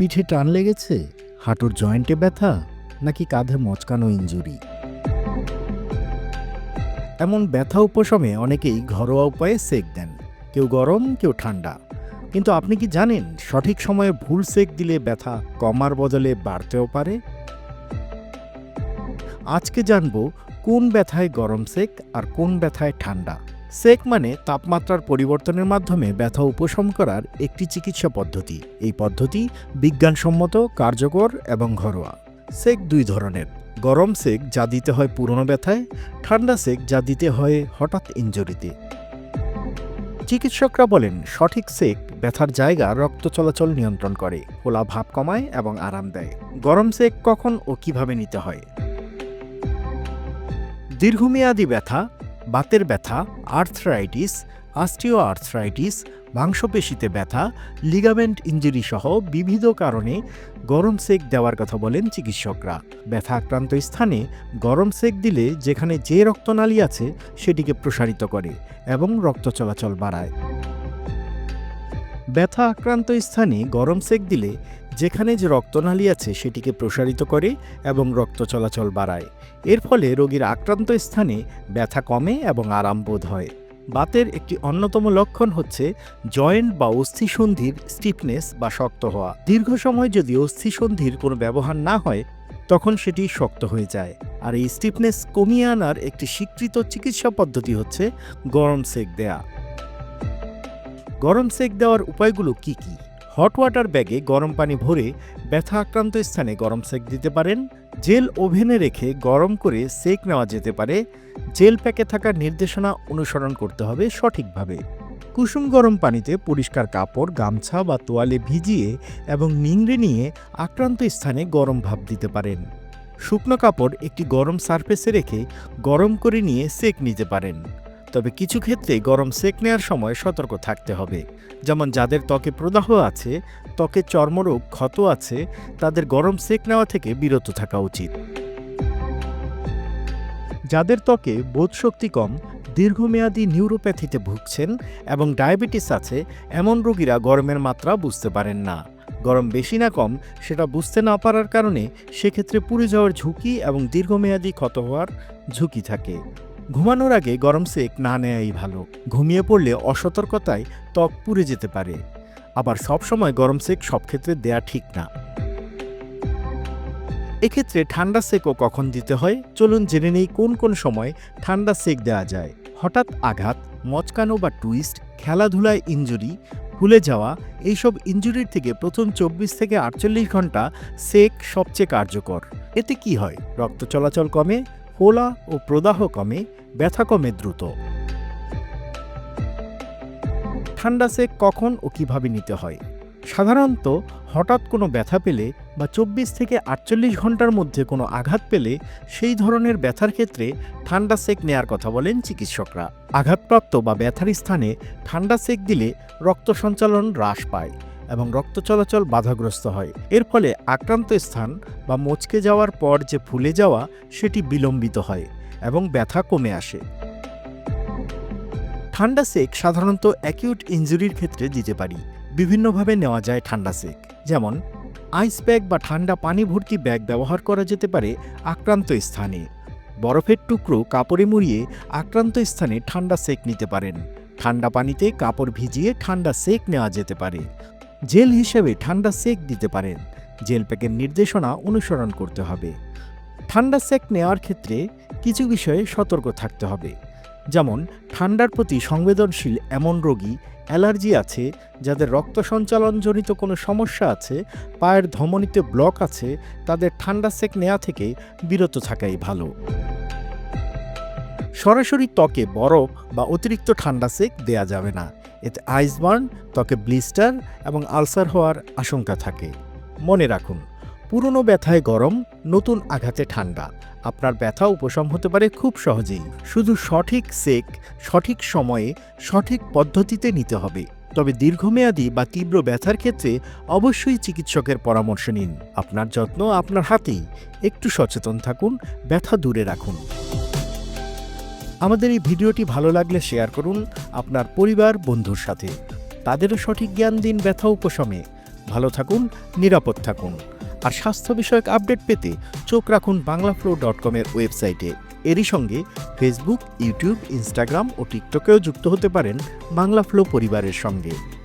পিঠে টান লেগেছে, হাঁটুর জয়েন্টে ব্যথা, নাকি কাঁধে মচকানো ইনজুরি? এমন ব্যথা উপশমে অনেকেই ঘরোয়া উপায়ে সেক দেন, কেউ গরম কেউ ঠান্ডা। কিন্তু আপনি কি জানেন সঠিক সময়ে ভুল সেক দিলে ব্যথা কমার বদলে বাড়তেও পারে? আজকে জানবো কোন ব্যথায় গরম সেক আর কোন ব্যথায় ঠান্ডা। সেক মানে তাপমাত্রার পরিবর্তনের মাধ্যমে ব্যথা উপশম করার একটি চিকিৎসা পদ্ধতি। এই পদ্ধতি বিজ্ঞানসম্মত, কার্যকর এবং ঘরোয়া। সেক দুই ধরনের: গরম সেক যা দিতে হয় পুরনো ব্যথায়, ঠান্ডা সেক যা দিতে হয় হঠাৎ ইনজুরিতে। চিকিৎসকরা বলেন সঠিক সেক ব্যথার জায়গা রক্ত চলাচল নিয়ন্ত্রণ করে, ফোলা ভাব কমায় এবং আরাম দেয়। গরম সেক কখন ও কিভাবে নিতে হয়? দীর্ঘমেয়াদী ব্যথা, বাতের ব্যথা, আর্থ্রাইটিস, অস্টিওআর্থ্রাইটিস, মাংসপেশিতে ব্যথা, লিগামেন্ট ইনজুরি সহ বিবিধ কারণে গরম সেক দেওয়ার কথা বলেন চিকিৎসকরা। ব্যথা আক্রান্ত স্থানে গরম সেক দিলে যেখানে যে রক্তনালী আছে সেটিকে প্রসারিত করে এবং রক্ত চলাচল বাড়ায়। ব্যথা আক্রান্ত স্থানে গরম সেক দিলে যেখানে যে রক্তনালী আছে সেটিকে প্রসারিত করে এবং রক্ত চলাচল বাড়ায়। এর ফলে রোগীর আক্রান্ত স্থানে ব্যথা কমে এবং আরাম বোধ হয়। বাতের একটি অন্যতম লক্ষণ হচ্ছে জয়েন্ট বা অস্থিসন্ধির স্টিফনেস বা শক্ত হওয়া। দীর্ঘ সময় যদি অস্থিসন্ধির কোনো ব্যবহার না হয় তখন সেটি শক্ত হয়ে যায়। আর এই স্টিফনেস কমিয়ে আনার একটি স্বীকৃত চিকিৎসা পদ্ধতি হচ্ছে গরম সেক দেয়া। গরম সেক দেওয়ার উপায়গুলো কি কি? হট ওয়াটার ব্যাগে গরম পানি ভরে ব্যথা আক্রান্ত স্থানে গরম সেক দিতে পারেন। জেল ওভেনে রেখে গরম করে সেক নেওয়া যেতে পারে। জেল প্যাকে থাকা নির্দেশনা অনুসরণ করতে হবে সঠিকভাবে। কুসুম গরম পানিতে পরিষ্কার কাপড়, গামছা বা তোয়ালে ভিজিয়ে এবং নিংড়ে নিয়ে আক্রান্ত স্থানে গরম ভাপ দিতে পারেন। শুকনো কাপড় একটি গরম সারফেসে রেখে গরম করে নিয়ে সেক নিতে পারেন। তবে কিছু ক্ষেত্রে গরম সেক নেওয়ার সময় সতর্ক থাকতে হবে। যেমন যাদের ত্বকে প্রদাহ আছে, ত্বকে চর্মরোগ, ক্ষত আছে, তাদের গরম সেক নেওয়া থেকে বিরত থাকা উচিত। যাদের ত্বকে বোধশক্তি কম, দীর্ঘমেয়াদী নিউরোপ্যাথিতে ভুগছেন এবং ডায়াবেটিস আছে, এমন রোগীরা গরমের মাত্রা বুঝতে পারেন না। গরম বেশি না কম সেটা বুঝতে না পারার কারণে সেক্ষেত্রে পুড়ে যাওয়ার ঝুঁকি এবং দীর্ঘমেয়াদী ক্ষত হওয়ার ঝুঁকি থাকে। ঘুমানোর আগে গরম সেক না নেওয়াই ভালো। ঘুমিয়ে পড়লে অসতর্কতায় ত্বক পুড়ে যেতে পারে। আবার সবসময় গরম সেক সব ক্ষেত্রে দেয়া ঠিক না। এক্ষেত্রে ঠান্ডা সেকও কখন দিতে হয় চলুন জেনে নেই কোন কোন সময় ঠান্ডা সেক দেওয়া যায়। হঠাৎ আঘাত, মচকানো বা টুইস্ট, খেলাধুলায় ইনজুরি, ফুলে যাওয়া, এইসব ইনজুরির থেকে প্রথম 24 থেকে 48 ঘন্টা সেক সবচেয়ে কার্যকর। এতে কি হয়? রক্ত চলাচল কমে, ফোলা ও প্রদাহ কমে, ব্যথা কমে দ্রুত। ঠান্ডা সেক কখন ও কিভাবে নিতে হয়? সাধারণত হঠাৎ কোনো ব্যথা পেলে বা 24 থেকে 48 ঘন্টার মধ্যে কোনো আঘাত পেলে সেই ধরনের ব্যথার ক্ষেত্রে ঠান্ডা সেক নেয়ার কথা বলেন চিকিৎসকরা। আঘাতপ্রাপ্ত বা ব্যথার স্থানে ঠান্ডা সেক দিলে রক্ত সঞ্চালন হ্রাস পায় এবং রক্ত চলাচল বাধাগ্রস্ত হয়। এর ফলে আক্রান্ত স্থান বা মচকে যাওয়ার পর যে ফুলে যাওয়া সেটি বিলম্বিত হয় এবং ব্যথা কমে আসে। ঠান্ডা সেক সাধারণত অ্যাকিউট ইনজুরির ক্ষেত্রে দিতে পারি। বিভিন্নভাবে নেওয়া যায় ঠান্ডা সেক। যেমন আইস ব্যাগ বা ঠান্ডা পানি ভর্তি ব্যাগ ব্যবহার করা যেতে পারে আক্রান্ত স্থানে। বরফের টুকরো কাপড়ে মুড়িয়ে আক্রান্ত স্থানে ঠান্ডা সেক নিতে পারেন। ঠান্ডা পানিতে কাপড় ভিজিয়ে ঠান্ডা সেক নেওয়া যেতে পারে। জেল হিসেবে ঠান্ডা সেক দিতে পারেন। জেল প্যাকের নির্দেশনা অনুসরণ করতে হবে। ঠান্ডা সেক নেওয়ার ক্ষেত্রে কিছু বিষয়ে সতর্ক থাকতে হবে। যেমন ঠান্ডার প্রতি সংবেদনশীল এমন রোগী, অ্যালার্জি আছে, যাদের রক্ত সঞ্চালনজনিত কোনো সমস্যা আছে, পায়ের ধমনীতে ব্লক আছে, তাদের ঠান্ডা সেক নেওয়া থেকে বিরত থাকাই ভালো। সরাসরি ত্বকে বরফ বা অতিরিক্ত ঠান্ডা সেক দেয়া যাবে না। এতে আইসবার্ন, ত্বকে ব্লিস্টার এবং আলসার হওয়ার আশঙ্কা থাকে। মনে রাখুন, পুরনো ব্যথায় গরম, নতুন আঘাতে ঠান্ডা। আপনার ব্যথা উপশম হতে পারে খুব সহজেই। শুধু সঠিক সেক সঠিক সময়ে সঠিক পদ্ধতিতে নিতে হবে। তবে দীর্ঘমেয়াদী বা তীব্র ব্যথার ক্ষেত্রে অবশ্যই চিকিৎসকের পরামর্শ নিন। আপনার যত্ন আপনার হাতেই। একটু সচেতন থাকুন, ব্যথা দূরে রাখুন। আমাদের এই ভিডিওটি ভালো লাগলে শেয়ার করুন আপনার পরিবার, বন্ধুর সাথে। তাদেরও সঠিক জ্ঞান দিন ব্যথা উপশমে। ভালো থাকুন, নিরাপদ থাকুন। আর স্বাস্থ্য বিষয়ক আপডেট পেতে চোখ রাখুন বাংলাফ্লো.com-এর ওয়েবসাইটে। এরই সঙ্গে ফেসবুক, ইউটিউব, ইনস্টাগ্রাম ও টিকটকেও যুক্ত হতে পারেন বাংলা ফ্লো পরিবারের সঙ্গে।